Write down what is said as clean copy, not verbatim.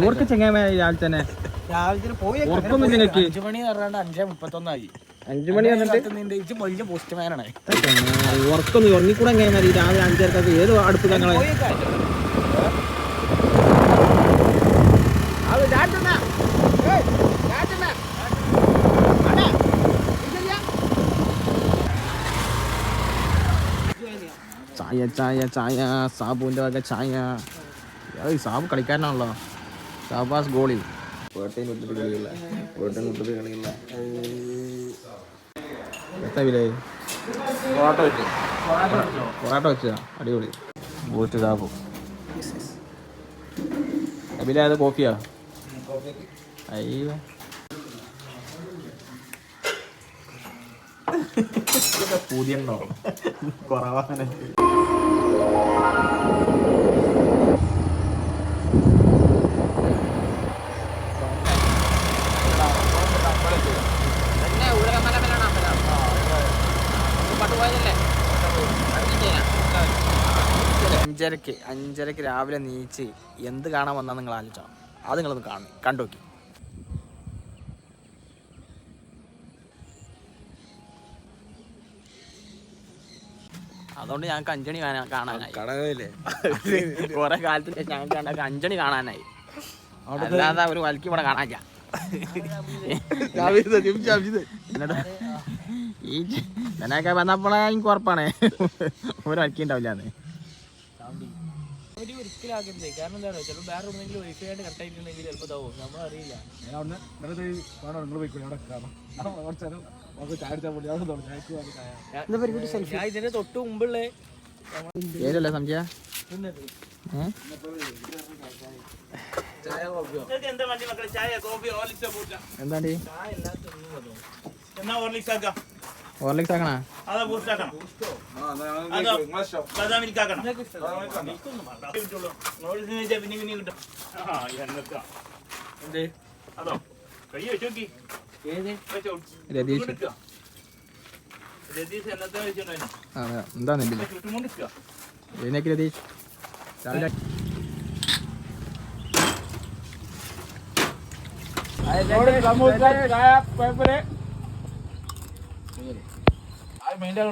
ഓർക്ക് ചെങ്ങായി രാവിലെ തന്നെ പോയി 5 മണി പറഞ്ഞാണ്ട് 5:31 5 മണി വന്നിട്ട് വലിയ പോസ്റ്റ്മാനാണ്. ഉറക്കൊന്നും ഉറങ്ങിക്കൂടെ എങ്ങനെ മതി രാവിലെ 5:30 ഏത് അടുപ്പ് ഞങ്ങളെ ചായ ചായ ചായ സാബുവിൻ്റെ വക ചായ. സാബു കളിക്കാരനാണല്ലോ. ഷാബാസ് ഗോളി. പേട്ടയും വിട്ടിട്ട് കളിയില്ല. എത്തവില്ലേ പൊറാട്ട വെച്ചാ അടിപൊളി. ബൂസ്റ്റ് സാബു. അബിലെ അത് കോഫിയാ? അയ്യോ പൂതിയുണ്ടോ കുറവാണ്. അഞ്ചരക്ക് രാവിലെ നീച്ച് എന്ത് കാണാൻ വന്നാൽ നിങ്ങൾ ആലോചിച്ചോ. അത് നിങ്ങളൊന്ന് കണ്ടു നോക്കി. അതുകൊണ്ട് ഞങ്ങൾക്ക് 5 മണി കാണാനായി. കുറെ കാലത്തിന് ഞങ്ങൾക്ക് 5 മണി കാണാനായി. അല്ലാതെ ഒരു വൽക്ക് ഇവിടെ കാണാനില്ല. ഈ ഇതിനൊക്കെ വന്നപ്പോഴേ എനിക്ക് ഉറപ്പാണ് ഒരു വൽക്കി ഉണ്ടാവില്ലാന്ന്. കാരണം എന്താണ് ചിലപ്പോൾ വേറെ എവിടെയെങ്കിലും വൈഫൈ ആയിട്ട് കറക്റ്റ് ആയിട്ടുണ്ടെങ്കിൽ ചിലപ്പോൾ ഇതാവും, നമ്മളറിയില്ല. ഇതിന്റെ തൊട്ട് മുമ്പുള്ള ഏതല്ലേ സംശയ എന്താണ്ടി ഹോർലിക്സ് ആക്കണ രതീഷ് എന്താ ഇതിനൊക്കെ രതീഷ് രാവിലെ മെയിൻ്റെ